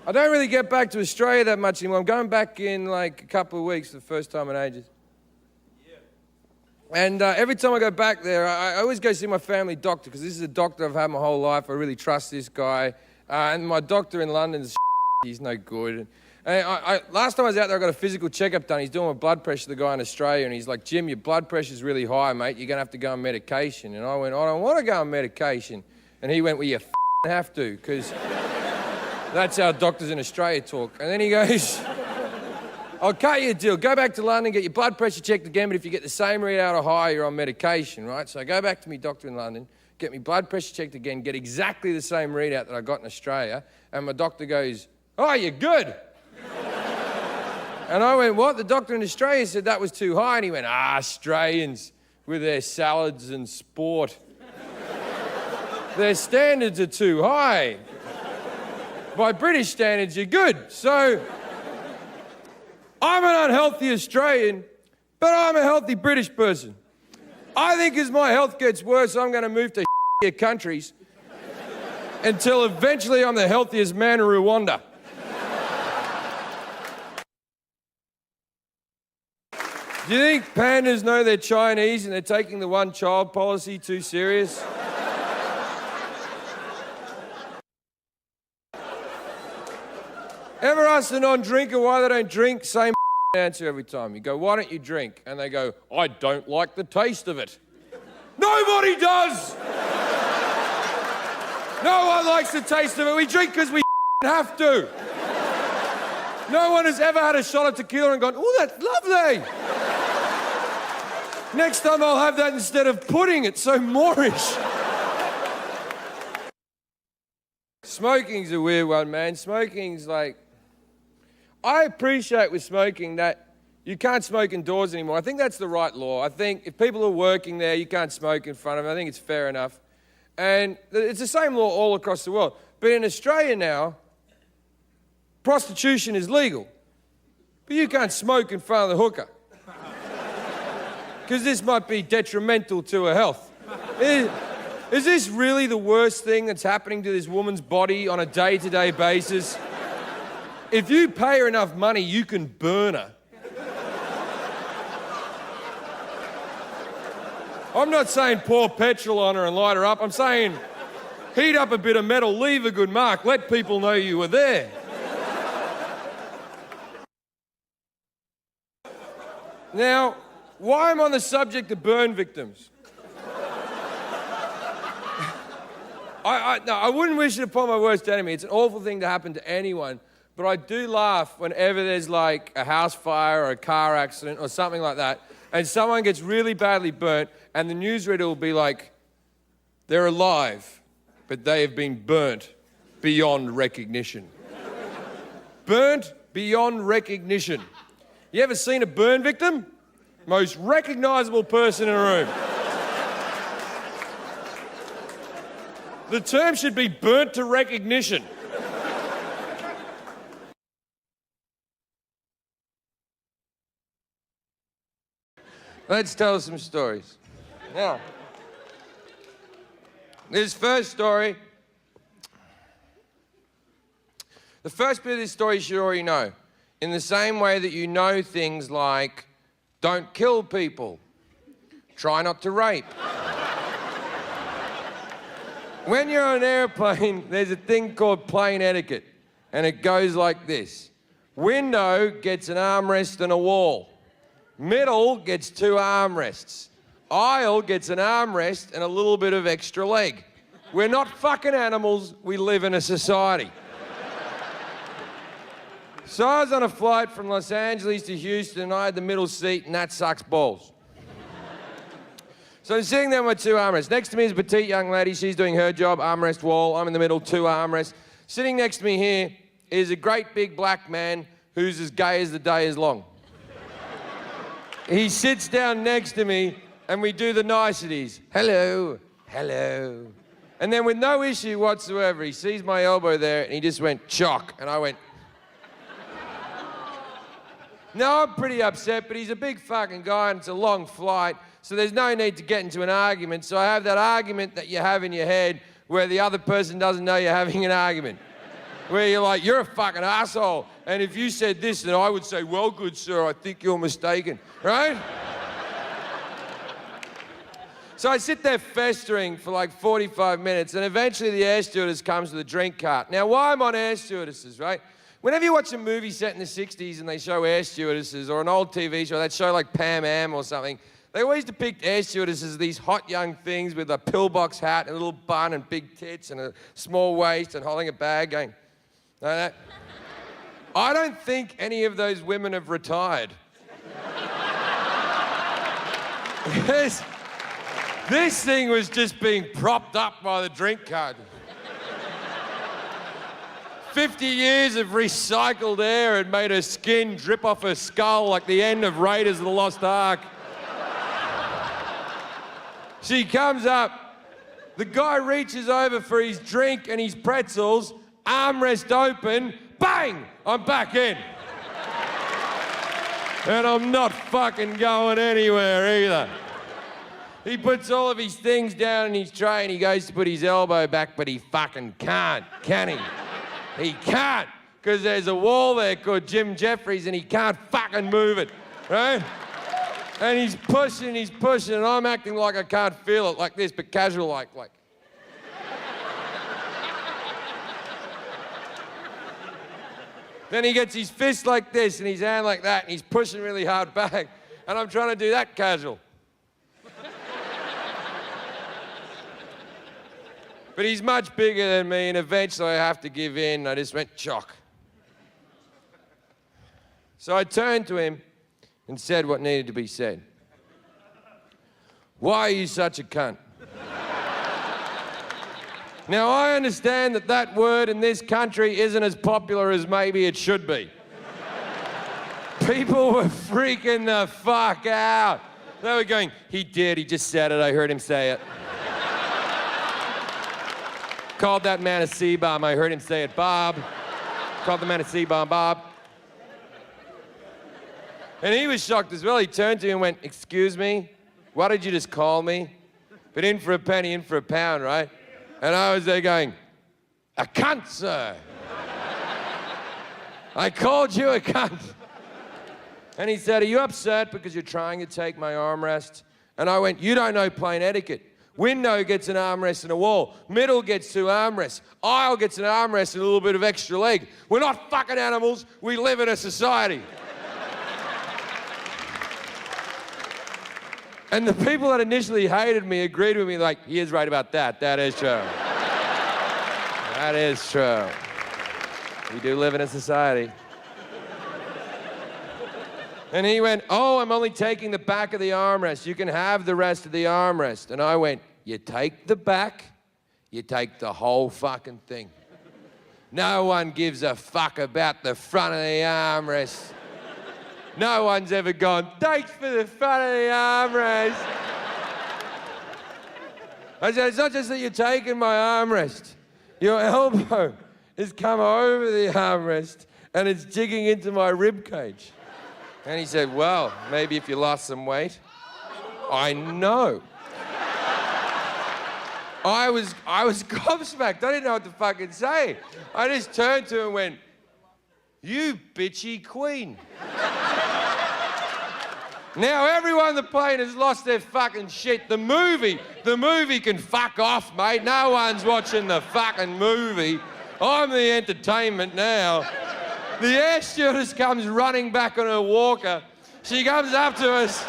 I don't really get back to Australia that much anymore. I'm going back in like a couple of weeks for the first time in ages. And every time I go back there, I always go see my family doctor, because this is a doctor I've had my whole life. I really trust this guy. And my doctor in London's he's no good. And last time I was out there, I got a physical checkup done. He's doing my blood pressure, the guy in Australia, and he's like, Jim, your blood pressure's really high, mate. You're going to have to go on medication. And I went, I don't want to go on medication. And he went, well, you have to, because that's how doctors in Australia talk. And then he goes, I'll cut you a deal. Go back to London, get your blood pressure checked again, but if you get the same readout or higher, you're on medication, right? So I go back to my doctor in London, get my blood pressure checked again, get exactly the same readout that I got in Australia, and my doctor goes, oh, you're good. And I went, what? The doctor in Australia said that was too high. And he went, Australians with their salads and sport. Their standards are too high. By British standards, you're good. So I'm an unhealthy Australian, but I'm a healthy British person. I think as my health gets worse, I'm going to move to shittier countries until eventually I'm the healthiest man in Rwanda. Do you think pandas know they're Chinese and they're taking the one-child policy too serious? Ever ask a non-drinker why they don't drink? Same answer every time. You go, why don't you drink? And they go, I don't like the taste of it. Nobody does! No one likes the taste of it. We drink because we have to. No one has ever had a shot of tequila and gone, oh, that's lovely. Next time I'll have that instead of pudding. It's so Moorish. Smoking's a weird one, man. Smoking's like... I appreciate with smoking that you can't smoke indoors anymore. I think that's the right law. I think if people are working there, you can't smoke in front of them. I think it's fair enough. And it's the same law all across the world. But in Australia now, prostitution is legal. But you can't smoke in front of the hooker. Because this might be detrimental to her health. Is this really the worst thing that's happening to this woman's body on a day-to-day basis? If you pay her enough money, you can burn her. I'm not saying pour petrol on her and light her up. I'm saying heat up a bit of metal, leave a good mark, let people know you were there. Now, why I'm on the subject of burn victims. I wouldn't wish it upon my worst enemy. It's an awful thing to happen to anyone. But I do laugh whenever there's like a house fire or a car accident or something like that, and someone gets really badly burnt, and the newsreader will be like, they're alive, but they have been burnt beyond recognition. Burnt beyond recognition. You ever seen a burn victim? Most recognizable person in a room. The term should be burnt to recognition. Let's tell some stories. Now, this first story, the first bit of this story you should already know. In the same way that you know things like, don't kill people, try not to rape. When you're on an airplane, there's a thing called plane etiquette, and it goes like this. Window gets an armrest and a wall. Middle gets 2 armrests. Aisle gets an armrest and a little bit of extra leg. We're not fucking animals, we live in a society. So I was on a flight from Los Angeles to Houston, and I had the middle seat, and that sucks balls. So I'm sitting there with 2 armrests. Next to me is a petite young lady. She's doing her job, armrest wall. I'm in the middle, 2 armrests. Sitting next to me here is a great big black man who's as gay as the day is long. He sits down next to me, and we do the niceties. Hello, hello. And then with no issue whatsoever, he sees my elbow there, and he just went, chock. And I went... Now, I'm pretty upset, but he's a big fucking guy, and it's a long flight, so there's no need to get into an argument. So I have that argument that you have in your head where the other person doesn't know you're having an argument. where you're like, you're a fucking asshole. And if you said this, then I would say, well, good sir, I think you're mistaken, right? So I sit there festering for like 45 minutes, and eventually the air stewardess comes with a drink cart. Now, why I'm on air stewardesses, right? Whenever you watch a movie set in the 60s and they show air stewardesses, or an old TV show, they'd show like Pam Am or something, they always depict air stewardesses as these hot young things with a pillbox hat and a little bun and big tits and a small waist and holding a bag going, like that. I don't think any of those women have retired. This thing was just being propped up by the drink cart. 50 years of recycled air had made her skin drip off her skull like the end of Raiders of the Lost Ark. She comes up, the guy reaches over for his drink and his pretzels, armrest open, bang, I'm back in. And I'm not fucking going anywhere either. He puts all of his things down in his tray and he goes to put his elbow back, but he fucking can't, can he? He can't, because there's a wall there called Jim Jefferies and he can't fucking move it, right? And he's pushing, and I'm acting like I can't feel it, like this, but casual like. Then he gets his fist like this and his hand like that, and he's pushing really hard back, and I'm trying to do that casual. But he's much bigger than me, and eventually I have to give in. I just went, chock. So I turned to him and said what needed to be said. Why are you such a cunt? Now, I understand that that word in this country isn't as popular as maybe it should be. People were freaking the fuck out. They were going, he just said it, I heard him say it. Called that man a C-bomb, I heard him say it, Bob. Called the man a C-bomb, Bob. And he was shocked as well. He turned to me and went, excuse me, what did you just call me? But in for a penny, in for a pound, right? And I was there going, a cunt, sir. I called you a cunt. And he said, are you upset because you're trying to take my armrest? And I went, you don't know plain etiquette. Window gets an armrest and a wall. Middle gets two armrests. Aisle gets an armrest and a little bit of extra leg. We're not fucking animals. We live in a society. And the people that initially hated me agreed with me like, he is right about that. That is true. That is true. We do live in a society. And he went, oh, I'm only taking the back of the armrest. You can have the rest of the armrest. And I went, you take the back, you take the whole fucking thing. No one gives a fuck about the front of the armrest. No one's ever gone, thanks for the front of the armrest. I said, it's not just that you're taking my armrest. Your elbow has come over the armrest and it's digging into my rib cage. And he said, well, maybe if you lost some weight. I know. I was gobsmacked. I didn't know what to fucking say. I just turned to him and went, you bitchy queen. Now everyone on the plane has lost their fucking shit. The movie can fuck off, mate. No one's watching the fucking movie. I'm the entertainment now. The air stewardess comes running back on her walker. She comes up to us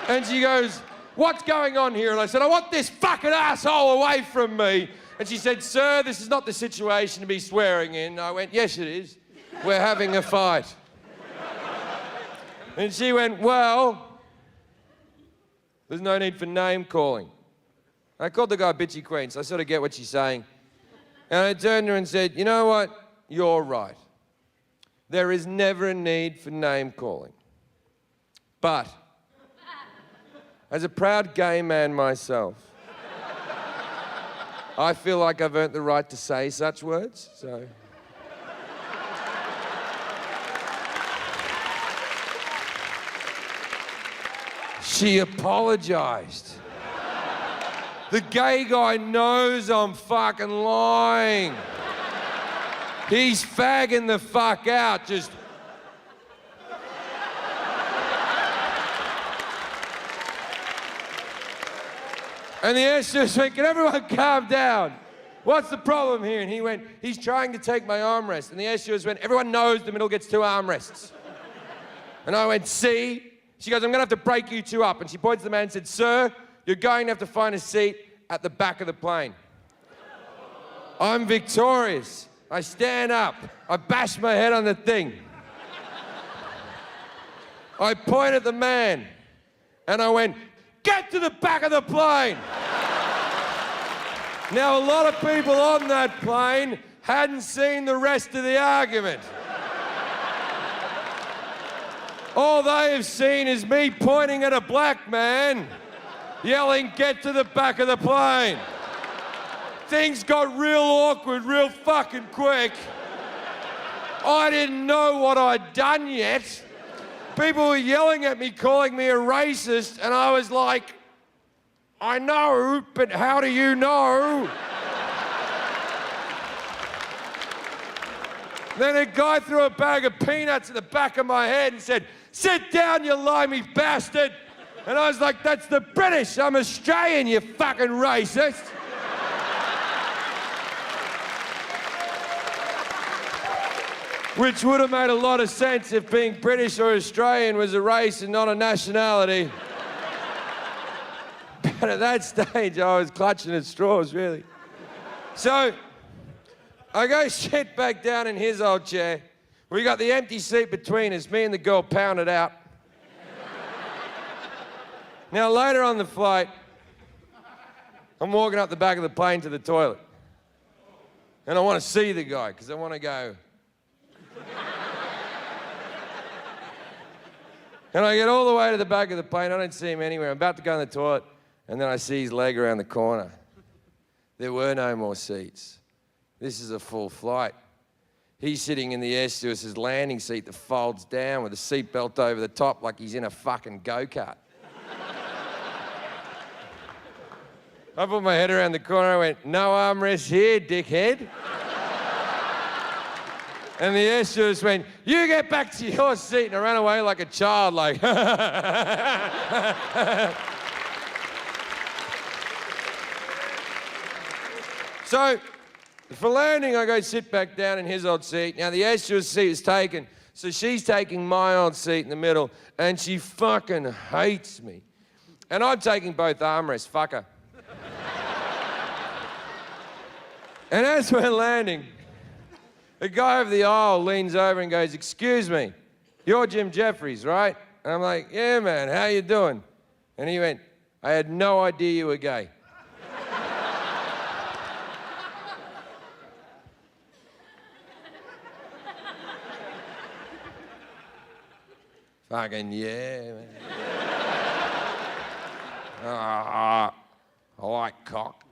and she goes, what's going on here? And I said, I want this fucking asshole away from me. And she said, sir, this is not the situation to be swearing in. I went, yes, it is. We're having a fight. And she went, well, there's no need for name calling. I called the guy bitchy queen, so I sort of get what she's saying. And I turned to her and said, you know what? You're right. There is never a need for name calling. But, as a proud gay man myself, I feel like I've earned the right to say such words, so. She apologized. The gay guy knows I'm fucking lying. He's fagging the fuck out, just... And the air stewardess went, can everyone calm down? What's the problem here? And he went, he's trying to take my armrest. And the air stewardess went, everyone knows the middle gets 2 armrests. And I went, see? She goes, I'm gonna have to break you 2 up. And she points to the man and said, sir, you're going to have to find a seat at the back of the plane. I'm victorious. I stand up. I bash my head on the thing. I point at the man and I went, get to the back of the plane. Now, a lot of people on that plane hadn't seen the rest of the argument. All they have seen is me pointing at a black man, yelling, get to the back of the plane. Things got real awkward real fucking quick. I didn't know what I'd done yet. People were yelling at me, calling me a racist, and I was like, I know, but how do you know? Then a guy threw a bag of peanuts at the back of my head and said, sit down, you limey bastard. And I was like, that's the British. I'm Australian, you fucking racist. Which would have made a lot of sense if being British or Australian was a race and not a nationality. But at that stage, I was clutching at straws, really. So, I go sit back down in his old chair. We got the empty seat between us. Me and the girl pounded out. Now, later on the flight, I'm walking up the back of the plane to the toilet. And I want to see the guy, because I want to go... And I get all the way to the back of the plane. I don't see him anywhere. I'm about to go in the toilet, and then I see his leg around the corner. There were no more seats. This is a full flight. He's sitting in the air stewardess's landing seat that folds down with a seatbelt over the top like he's in a fucking go-kart. I put my head around the corner. I went, no armrest here, dickhead. And the air stewardess went, you get back to your seat. And I ran away like a child, like... So, for landing, I go sit back down in his old seat. Now, the air stewardess seat is taken, so she's taking my old seat in the middle, and she fucking hates me. And I'm taking both armrests, fuck her. And as we're landing, the guy over the aisle leans over and goes, excuse me, you're Jim Jefferies, right? And I'm like, yeah, man, how you doing? And he went, I had no idea you were gay. Fucking yeah, man. I like cock.